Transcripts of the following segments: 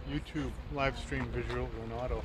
YouTube live stream visual in auto.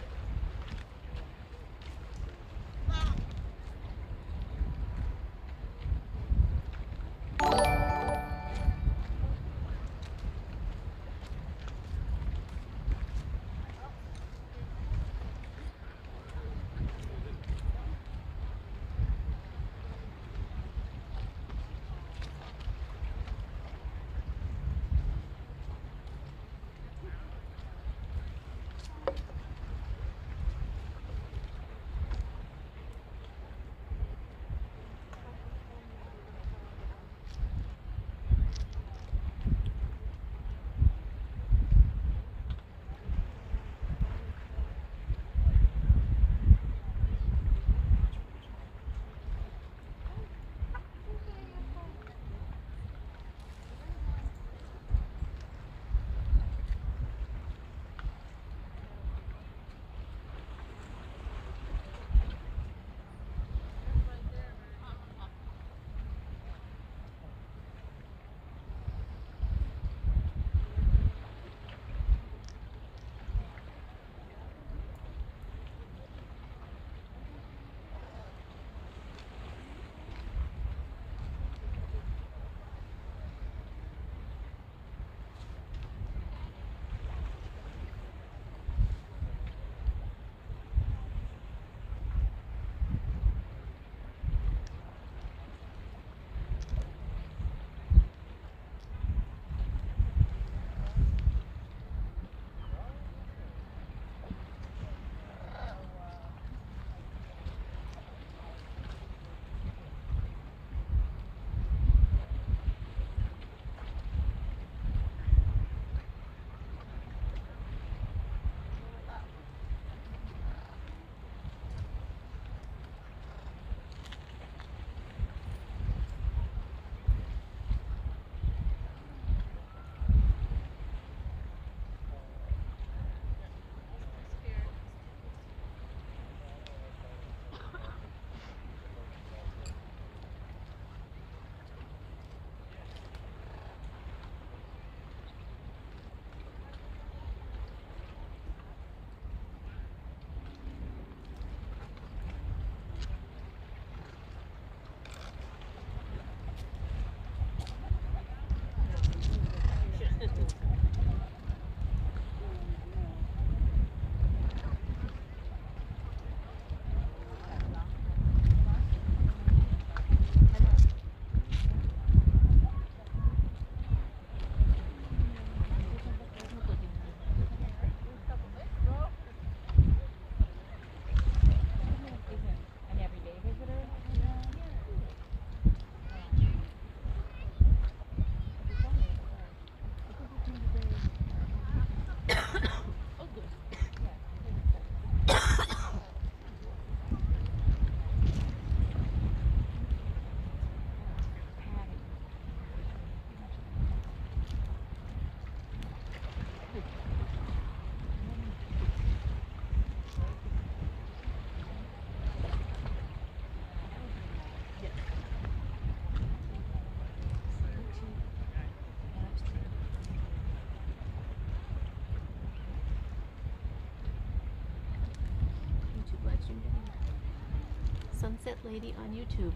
Sunset Lady on YouTube.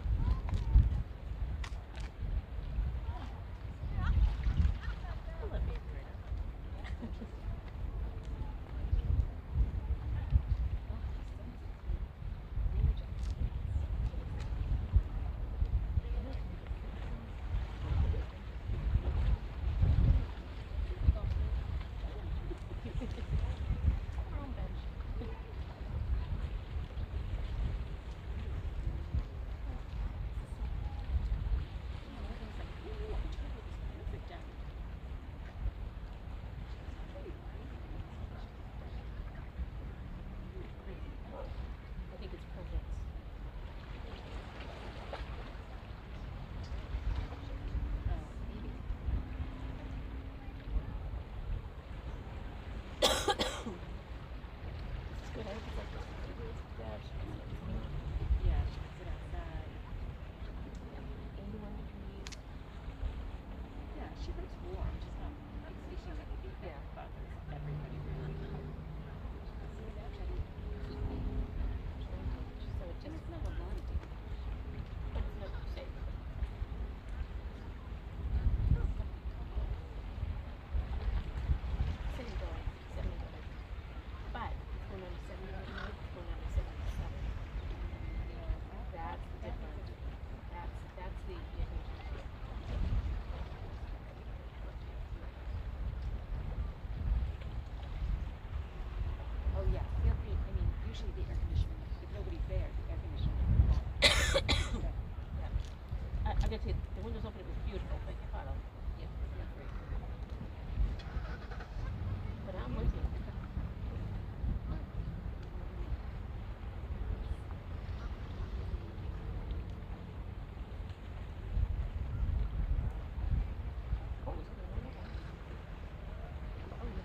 Actually, the air conditioning. If nobody's there, the air conditioning is on. Yeah. I gotta tell you, the windows open, it was beautiful. Thank you, Carlo. Yeah, yeah, great. But I'm with you. Oh, it's gonna rain again. Oh, yeah.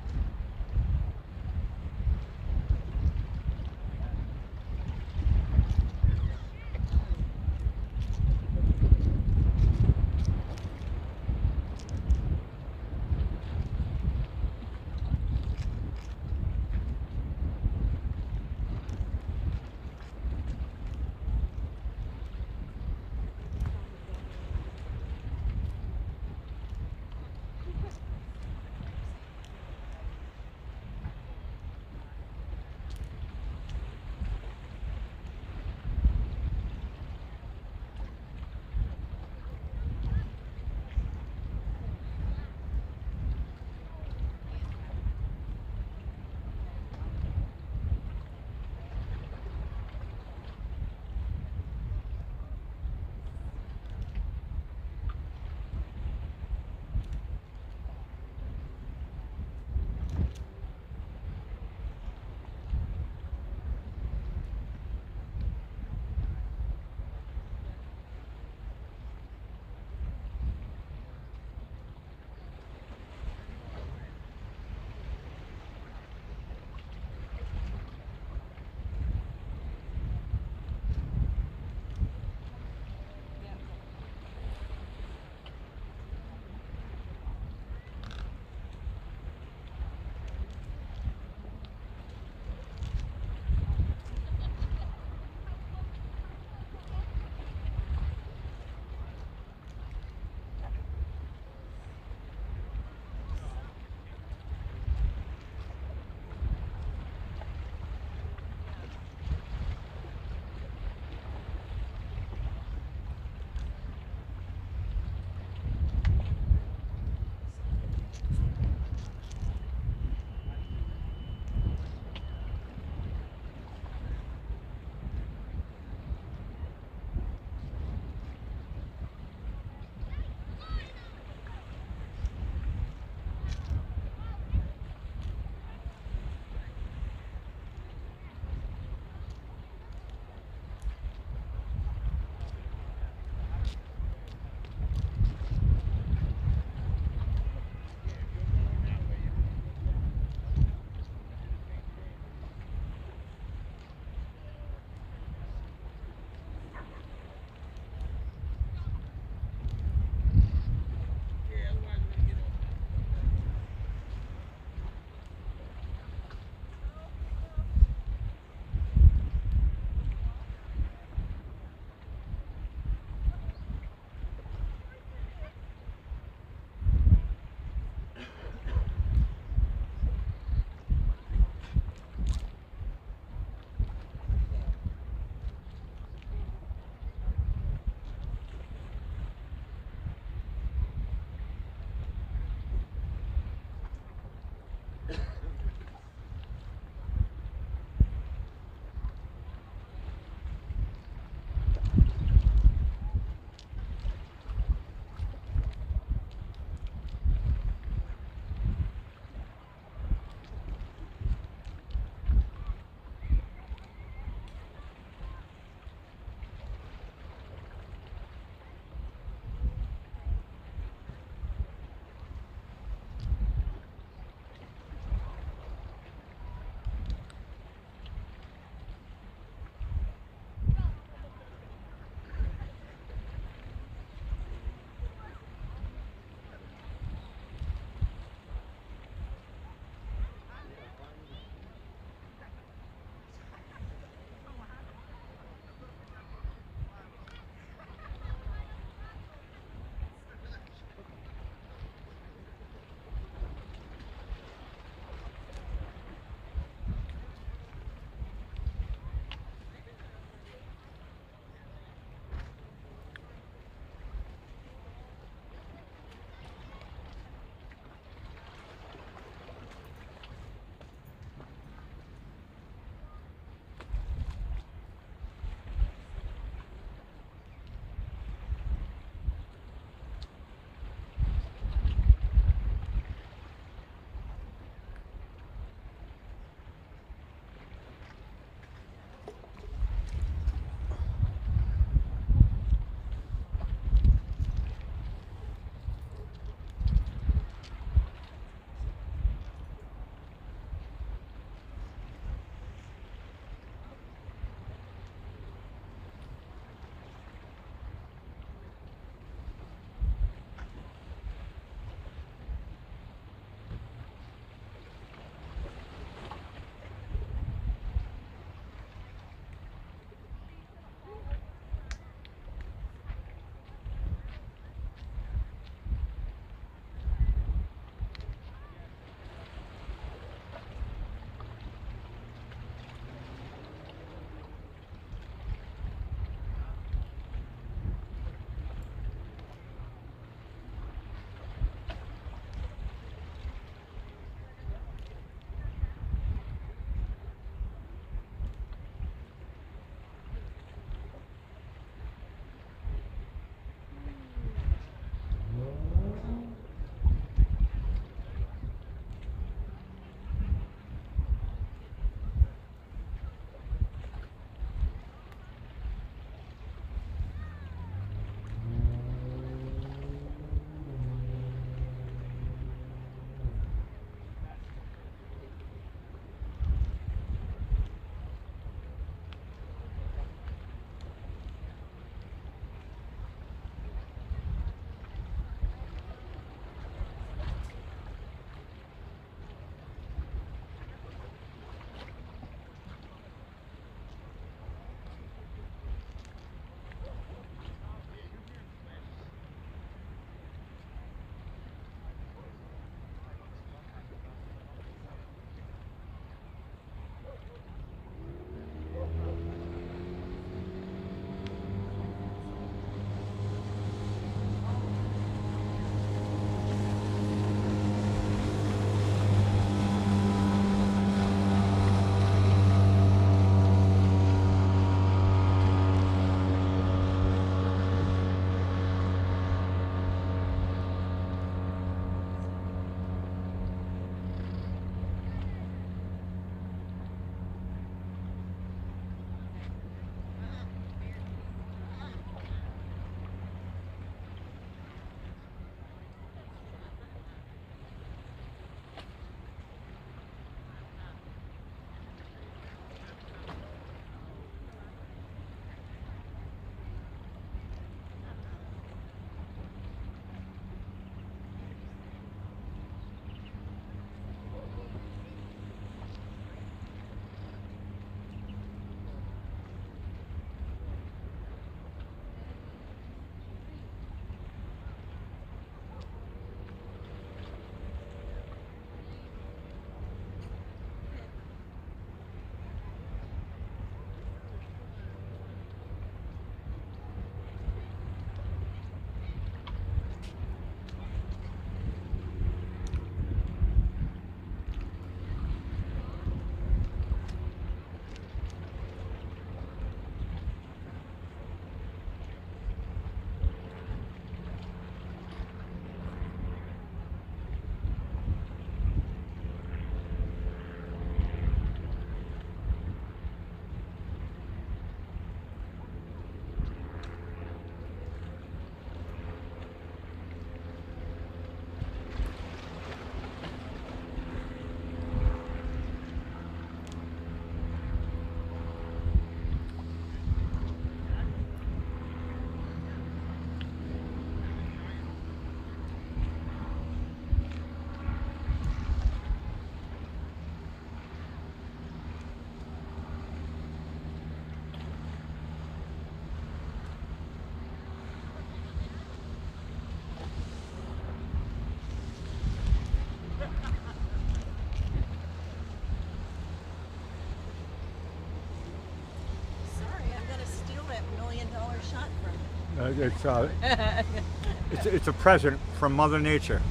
It's a present from Mother Nature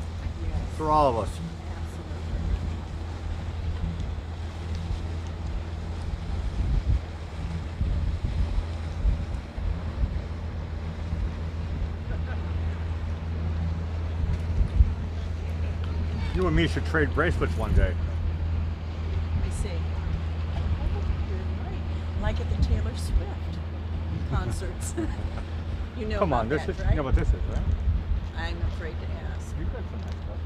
for all of us. You and me should trade bracelets one day. Let me see. Oh, you're right. Like at the Taylor Swift concerts. You know Come about on, this that, is right? you know what this is, right? I'm afraid to ask. You got some nice stuff.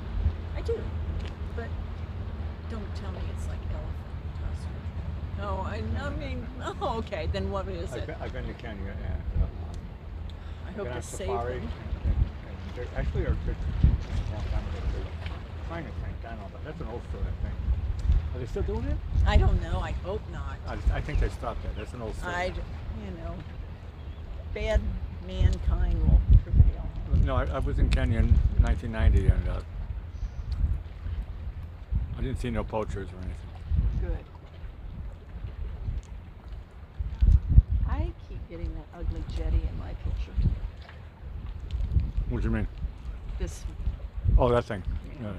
I do, but don't tell me it's like elephant tusk. No, I mean, oh, okay. Then what is it? I've been to Kenya I and hope been on to save safari. them. And they're actually are good. A long time ago, they were trying to tank down all that. That's an old story, I think. Are they still doing it? I don't know. I hope not. I think they stopped that. That's an old story. Bad mankind will prevail. No, I was in Kenya in 1990 and I didn't see no poachers or anything. Good. I keep getting that ugly jetty in my picture. What do you mean? This. Oh, that thing. Yeah.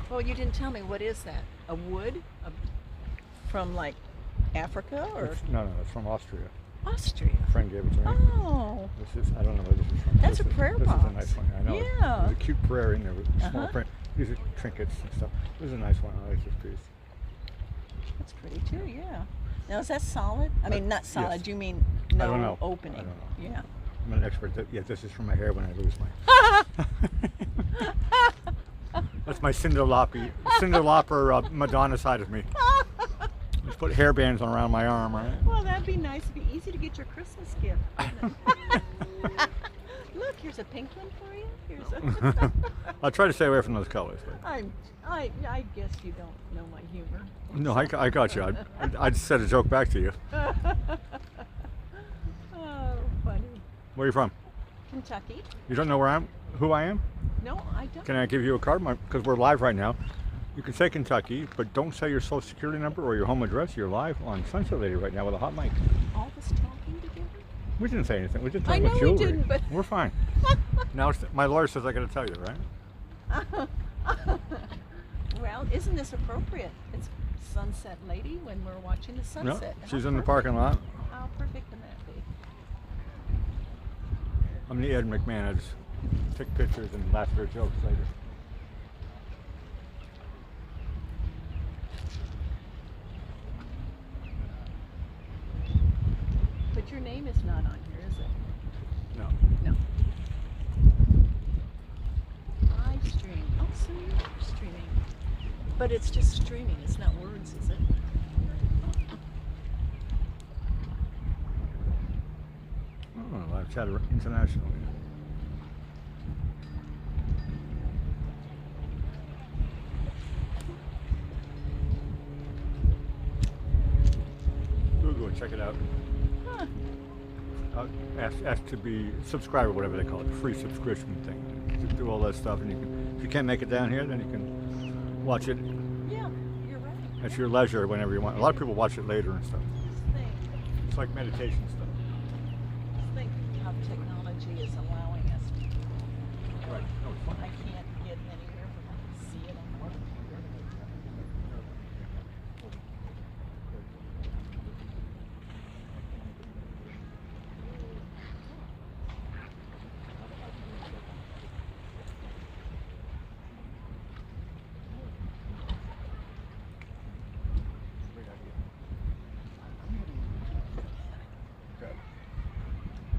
Well, you didn't tell me. What is that? A wood? From like Africa or No, it's from Austria. Austria? A friend gave it to me. Oh. This is, I don't know where this is from. That's this a prayer This box. is a nice one. I know. Yeah. There's a cute prayer in there with small Uh-huh. print. These are trinkets and stuff. This is a nice one. I like this piece. That's pretty too. Yeah. Now is that solid? I mean, not solid. yes. You mean no I don't know. opening? I don't know. Yeah. I'm an expert. Yeah, this is for my hair when I lose mine. That's my Cinder Lauper Madonna side of me. Just put hair bands on around my arm, right? Well, that'd be nice. It'd be easy to get your Christmas gift. wouldn't it? Look, here's a pink one for you. Here's a. I'll try to stay away from those colors. I guess you don't know my humor. No, I got you. I'd said a joke back to you. Oh, funny. Where are you from? Kentucky? You don't know who I am? No, I don't. Can I give you a card? Because we're live right now. You can say Kentucky, but don't say your social security number or your home address. You're live on Sunset Lady right now with a hot mic. All this talking together? We didn't say anything. We just I talked know about we jewelry. didn't, but We're fine. Now my lawyer says I got to tell you, right? Well, isn't this appropriate? It's Sunset Lady when we're watching the No, sunset. she's How in the perfect. parking lot. How perfect can that be? I'm the Ed McMahon. I just take pictures and laugh at her jokes later. But your name is not on here, is it? No. No. Live stream. Oh, so you're streaming. But it's just streaming. It's not words, is it? Oh, I've chatted internationally. Google it, check it out. Huh. Ask to be subscriber, whatever they call it, free subscription thing. To do all that stuff, and you can. If you can't make it down here, then you can watch it Yeah, you're right. at your leisure whenever you want. A lot of people watch it later and stuff. Just think. It's like meditation stuff. Just think how technology is allowing us to. Right. No, it's fine. I can't get anywhere, but I can see it on the computer.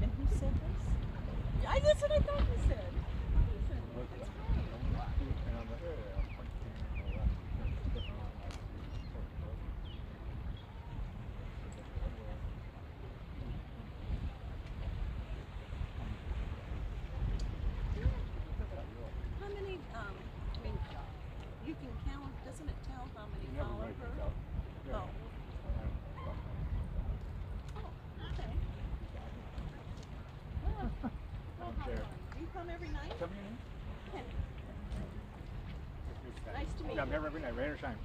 And who said this? That's what I thought you said. How many, I mean, you can count, doesn't it tell how many follow her? Oh. Oh, okay. Oh. You come every night? Yeah. Nice to meet Yeah, I'm you. every night, rain or shine.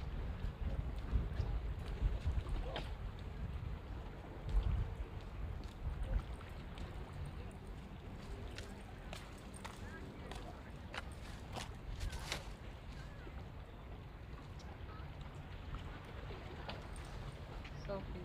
Sophie.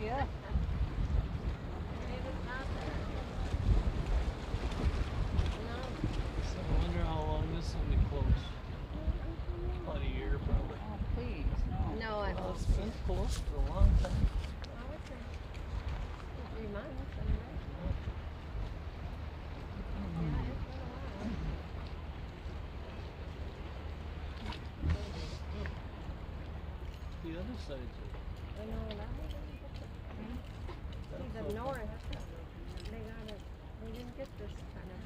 Yeah. So I wonder how long this will be closed. About a year, probably. Oh, please, no. No, I Well, won't. it's been closed for a long time. Oh, it's 3 months. Yeah, it's been a while. The other side's open. I know that one. See, the north, they didn't get this kind of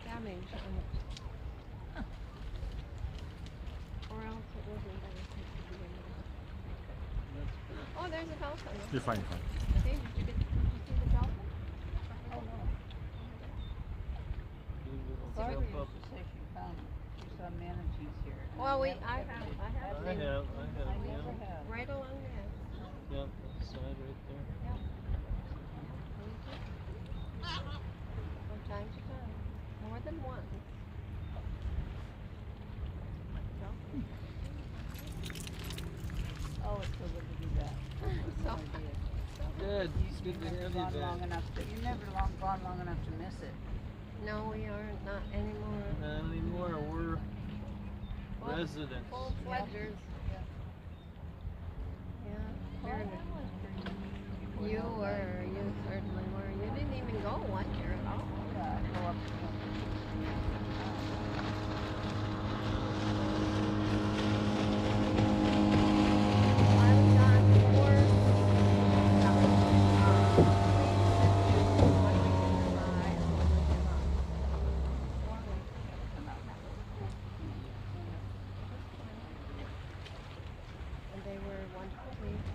damage on it. Or else it wasn't that it had to be in there. That's pretty. Oh, there's a dolphin. You're fine, you're fine. See, did you see the dolphin? Oh, no. Maybe it'll Barbara jump up. used to say she found, she saw manatees here. Well, I I have I seen have, never yeah. have. right along the edge. Yeah, that side right there. From time to time, more than once. Oh, it's so good to be back. So, Good. It's You've good to never have you gone long back. enough to, you've never gone long enough to miss it. no, we aren't, not anymore. Not anymore. We're Full- residents. Full-fledgers. Yeah. Oh, very that good. was pretty. You certainly were. You didn't even go one year at all. Yeah, I go up to I was gone before. And they were wonderful weeks.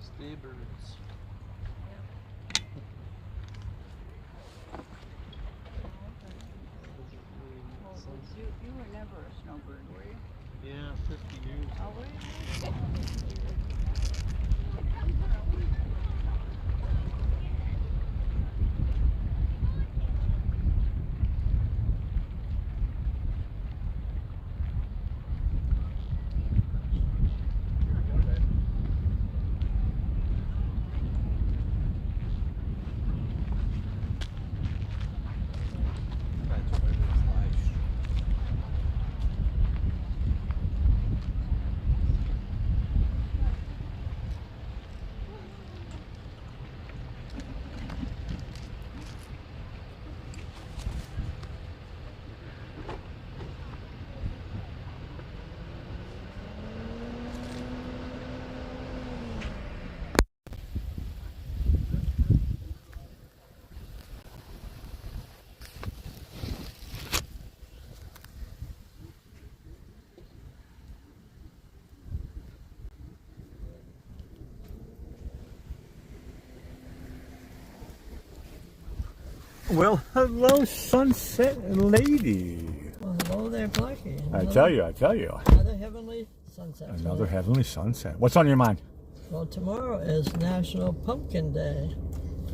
Stay birds. Well, you were never a snowbird, were you? Yeah, 50 years. Oh, were you? Well, hello, sunset lady. Well, hello there, Blackie. I tell you. Another heavenly sunset. Another heavenly sunset. What's on your mind? Well, tomorrow is National Pumpkin Day.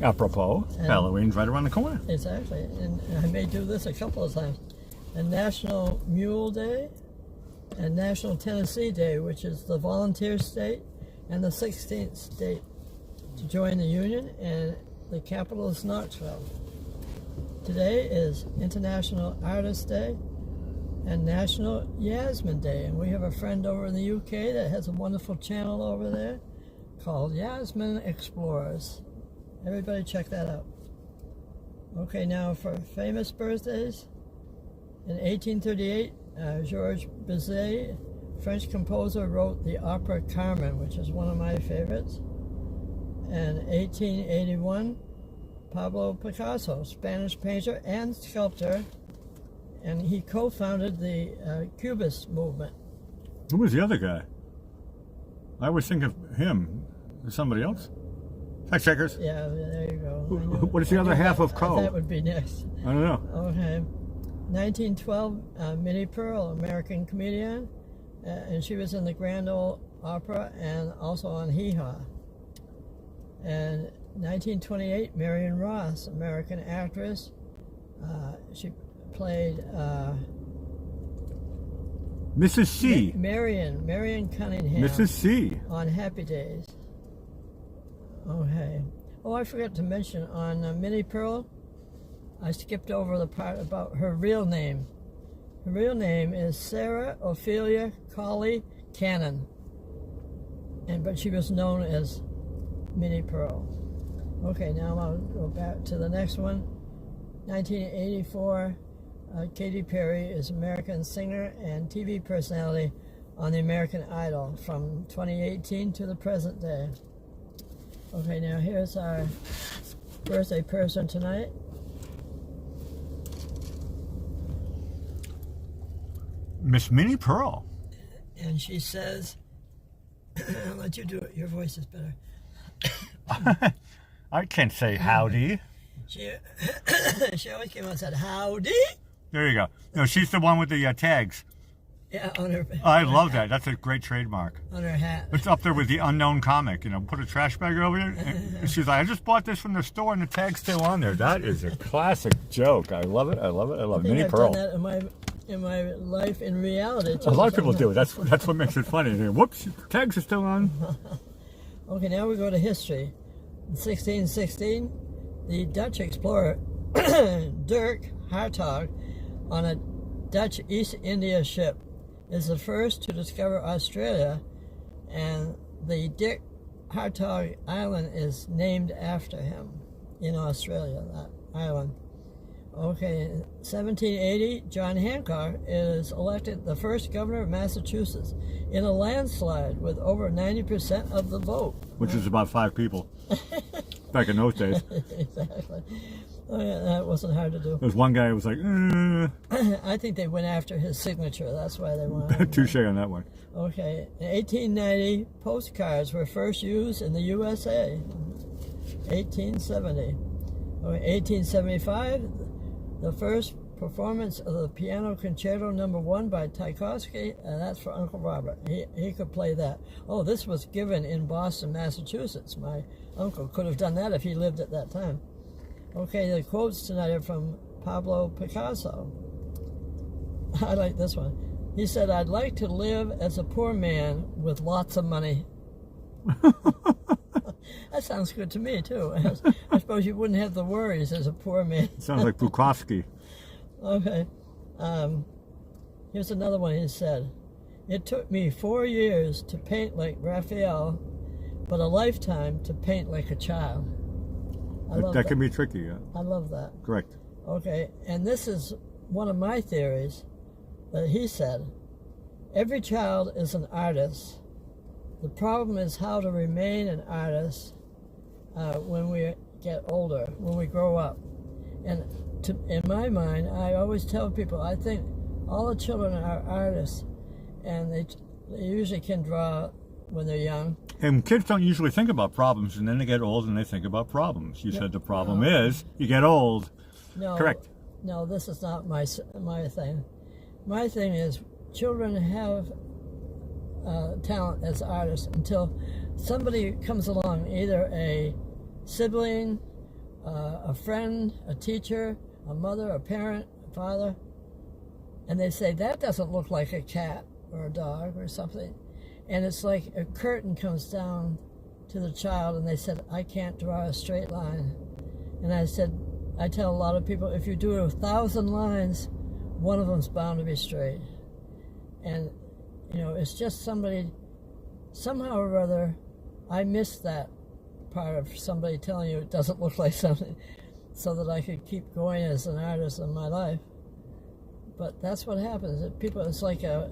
Apropos, And- Halloween's right around the corner. Exactly. And I may do this a couple of times. And National Mule Day and National Tennessee Day, which is the volunteer state and the 16th state to join the Union, and the capital is Knoxville. Today is International Artist Day and National Yasmin Day. And we have a friend over in the UK that has a wonderful channel over there called Yasmin Explorers. Everybody check that out. Okay, now for famous birthdays. In 1838, Georges Bizet, French composer, wrote the opera Carmen, which is one of my favorites. And 1881, Pablo Picasso, Spanish painter and sculptor, and he co-founded the Cubist movement. Who was the other guy? I always think of him. Somebody else? Fact checkers. Yeah, there you go. What is the other half of Co? That would be next. I don't know. Okay. 1912, Minnie Pearl, American comedian, and she was in the Grand Ole Opera and also on Hee Haw. And 1928, Marion Ross, American actress. She played Mrs. C. Marion Cunningham Mrs. C. on Happy Days. Okay. Oh, I forgot to mention on Minnie Pearl, I skipped over the part about her real name. Her real name is Sarah Ophelia Colley Cannon, but she was known as Minnie Pearl. Okay, now I'll go back to the next one. 1984, Katy Perry is American singer and TV personality on the American Idol from 2018 to the present day. Okay, now here's our birthday person tonight. Miss Minnie Pearl. And she says, I'll let you do it. Your voice is better. I can't say howdy. She always came out and said, howdy. There you go. No, she's the one with the tags. Yeah, on her I love that. That's a great trademark. on her hat. It's up there with the unknown comic. You know, put a trash bag over there. And she's like, I just bought this from the store and the tag's still on there. That is a classic joke. I love it. I love it. I love it. I think Minnie I've Pearl. done that in my life in reality. A lot of people do it. That's what makes it funny. Whoops, tags are still on. Okay, now we go to history. In 1616, the Dutch explorer Dirk Hartog on a Dutch East India ship is the first to discover Australia, and the Dirk Hartog Island is named after him in Australia, that island. Okay, in 1780, John Hancock is elected the first governor of Massachusetts in a landslide with over 90% of the vote. Which is about 5 people. Back in those days. Exactly. Oh, yeah, that wasn't hard to do. There's one guy who was like, I think they went after his signature. That's why they wanted. touche on that one. Okay. In 1890, postcards were first used in the USA. 1870. Okay, 1875, the first performance of the Piano Concerto No. 1 by Tchaikovsky, and that's for Uncle Robert. He could play that. Oh, this was given in Boston, Massachusetts. My uncle could have done that if he lived at that time. Okay, the quotes tonight are from Pablo Picasso. I like this one. He said, I'd like to live as a poor man with lots of money. That sounds good to me, too. I suppose you wouldn't have the worries as a poor man. Sounds like Bukowski. Okay. Here's another one he said. It took me 4 years to paint like Raphael, but a lifetime to paint like a child. That can be tricky, yeah. I love that. Correct. Okay, and this is one of my theories that he said. Every child is an artist. The problem is how to remain an artist when we get older, when we grow up. And in my mind, I always tell people, I think all the children are artists, and they usually can draw when they're young. And kids don't usually think about problems, and then they get old and they think about problems. You said the problem is you get old No. Correct. No, this is not my thing. My thing is children have talent as artists until somebody comes along, either a sibling, a friend, a teacher, a mother, a parent, a father, and they say, that doesn't look like a cat or a dog or something. And it's like a curtain comes down to the child, and they said, I can't draw a straight line. And I said, I tell a lot of people, if you do 1,000 lines, one of them's bound to be straight. And, you know, it's just somebody, somehow or other, I missed that part of somebody telling you it doesn't look like something, so that I could keep going as an artist in my life. But that's what happens. People, it's like a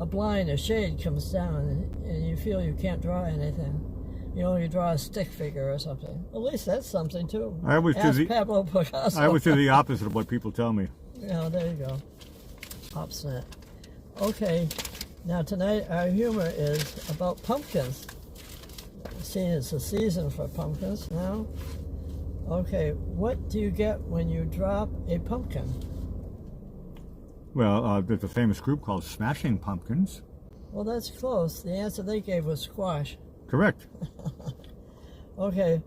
blind, a shade comes down, and you feel you can't draw anything. You know, you draw a stick figure or something. At least that's something too. I always do Pablo Picasso. I always do the opposite of what people tell me. Yeah, there you go. Obstinate. Okay, now tonight our humor is about pumpkins. Seeing it's the season for pumpkins now. Okay, what do you get when you drop a pumpkin? Well, there's a famous group called Smashing Pumpkins. Well, that's close. The answer they gave was squash. Correct. Okay,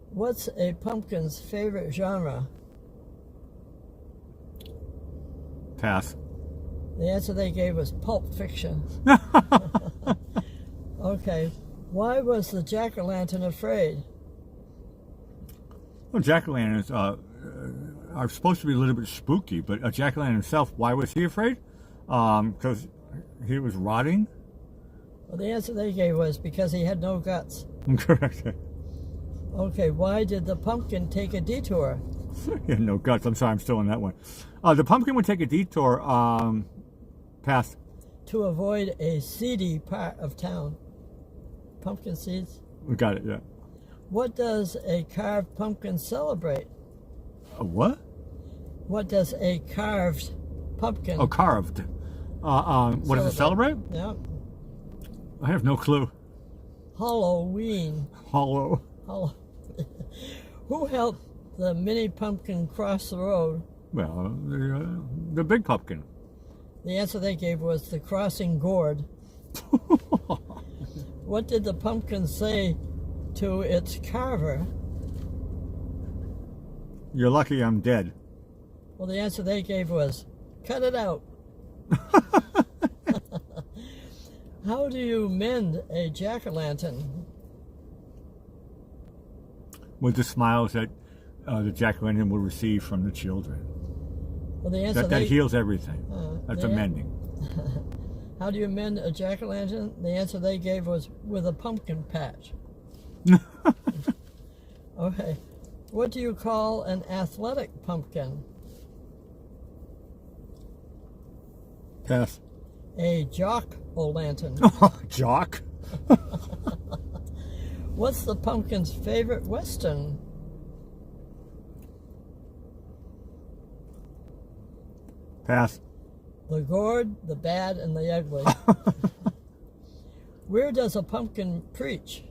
what's a pumpkin's favorite genre? Pass. The answer they gave was pulp fiction. Okay, why was the jack-o'-lantern afraid? Well, jack-o'-lanterns are supposed to be a little bit spooky, but a jack-o'-lantern himself, why was he afraid? Because he was rotting? Well, the answer they gave was because he had no guts. Correct. Okay, why did the pumpkin take a detour? He had no guts. I'm sorry, I'm still on that one. The pumpkin would take a detour, pass. To avoid a seedy part of town. Pumpkin seeds. We got it, yeah. What does a carved pumpkin celebrate? A what? What does a carved pumpkin Oh, carved. What does it celebrate? Yeah. I have no clue. Halloween. Hollow. Who helped the mini pumpkin cross the road? Well, the big pumpkin. The answer they gave was the crossing gourd. What did the pumpkin say to its carver? You're lucky I'm dead. Well, the answer they gave was, cut it out. How do you mend a jack-o'-lantern? With the smiles that the jack-o'-lantern will receive from the children. Well, the answer That heals everything. That's the- amending. How do you mend a jack-o'-lantern? The answer they gave was with a pumpkin patch. Okay. What do you call an athletic pumpkin? Pass. A jock-o'-lantern. Jock? What's the pumpkin's favorite Western? Pass. The gourd, the bad, and the ugly. Where does a pumpkin preach?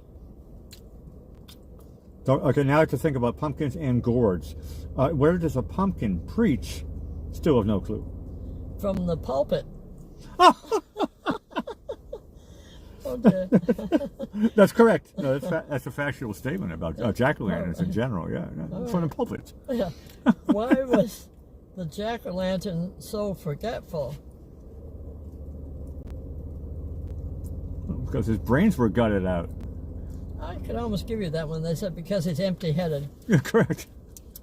So, okay, now I have to think about pumpkins and gourds. Where does a pumpkin preach? Still have no clue. From the pulpit. Okay. That's correct. No, that's a factual statement about jack-o'-lanterns in general. Yeah, from the pulpit. Yeah. Why was the jack-o'-lantern so forgetful? Because his brains were gutted out. I could almost give you that one. They said because he's empty-headed. Yeah, correct.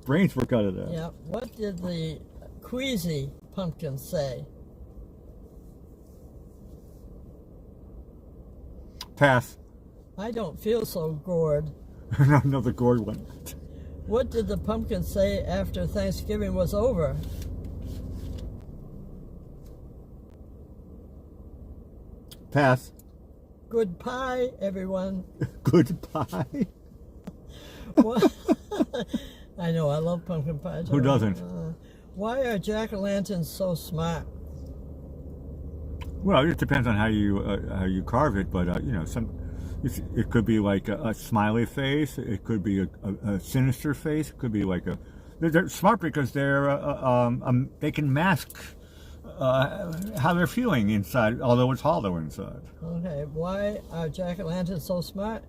Brains were gutted out. Yeah. What did the queasy pumpkin say? Pass. I don't feel so gourd. No, the gourd one. What did the pumpkin say after Thanksgiving was over? Pass. Good pie, everyone. Good pie. What? I know, I love pumpkin pie. Who doesn't? Why are jack-o'-lanterns so smart? Well, it depends on how you carve it, but you know, it could be like a smiley face. It could be a sinister face. It could be like a they're smart because they can mask how they're feeling inside, although it's hollow inside. Okay, why are jack-o'-lanterns so smart?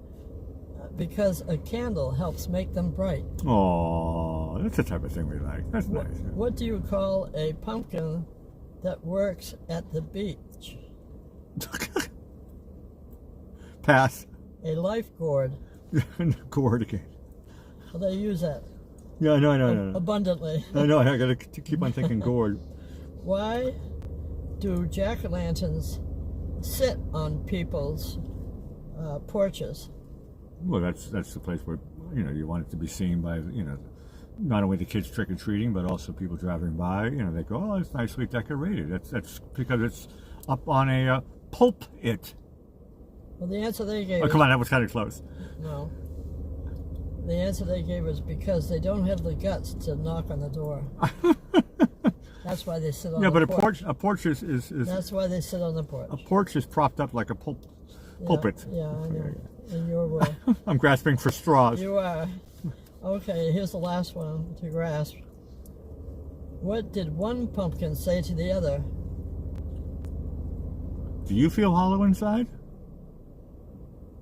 Because a candle helps make them bright. Oh, that's the type of thing we like. That's nice. What do you call a pumpkin that works at the beach? Pass. A life gourd. Gourd again. Well, they use that Yeah, no. abundantly. No, I gotta keep on thinking gourd. Why do jack-o'-lanterns sit on people's porches? Well, that's the place where you want it to be seen by not only the kids trick or treating, but also people driving by. They go, oh, it's nicely decorated. That's because it's up on a pulpit. Well, the answer they gave. Oh, come on, that was kind of close. No. The answer they gave was because they don't have the guts to knock on the door. That's why they sit on the porch. Yeah, but a porch is. That's why they sit on the porch. A porch is propped up like a pulpit. Yeah, I know. In your world. I'm grasping for straws. You are. Okay, here's the last one to grasp. What did one pumpkin say to the other? Do you feel hollow inside?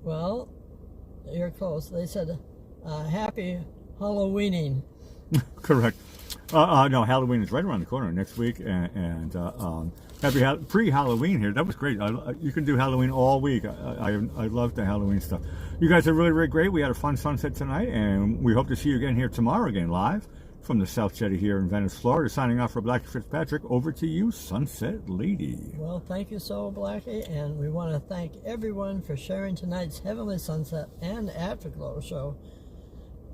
Well, you're close. They said, happy Halloweening. Correct. No, Halloween is right around the corner next week, and happy pre-Halloween here. That was great. You can do Halloween all week. I love the Halloween stuff. You guys are really, really great. We had a fun sunset tonight, and we hope to see you again here tomorrow, again live from the South Jetty here in Venice, Florida. Signing off for Blackie Fitzpatrick. Over to you, Sunset Lady. Well, thank you so, Blackie, and we want to thank everyone for sharing tonight's Heavenly Sunset and Afterglow show.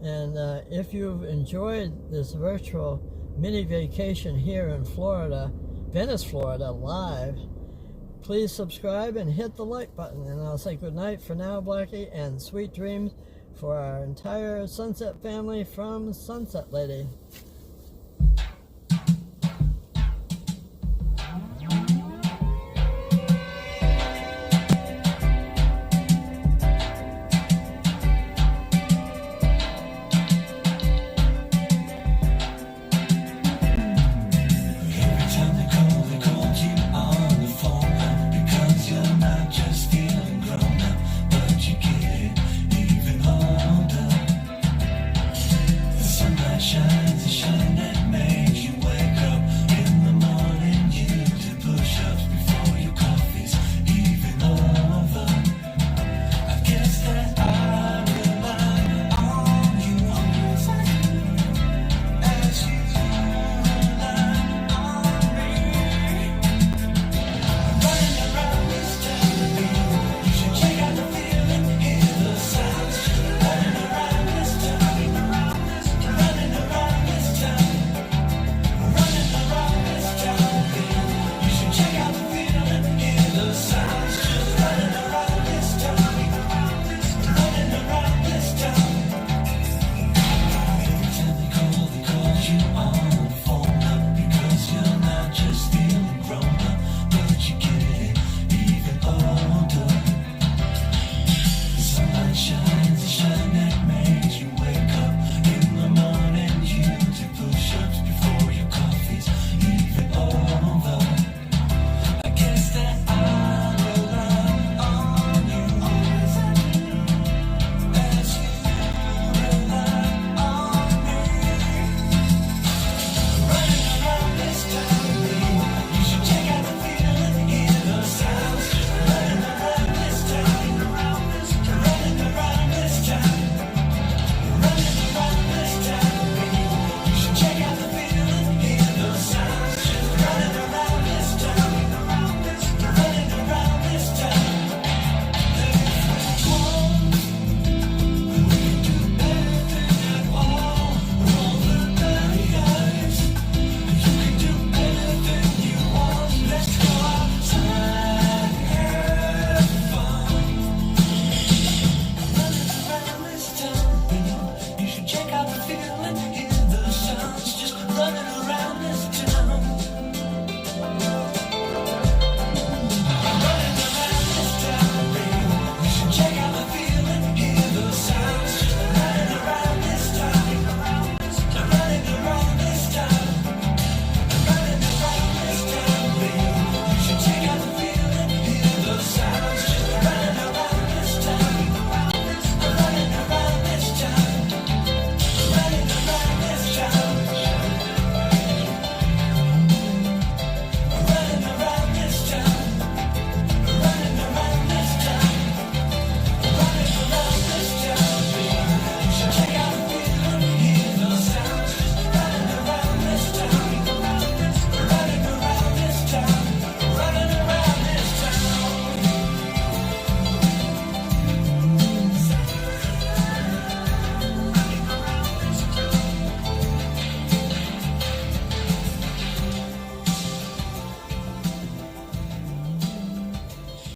And if you've enjoyed this virtual mini vacation here in Florida, Venice, Florida, live, please subscribe and hit the like button. And I'll say good night for now, Blackie, and sweet dreams for our entire Sunset family from Sunset Lady.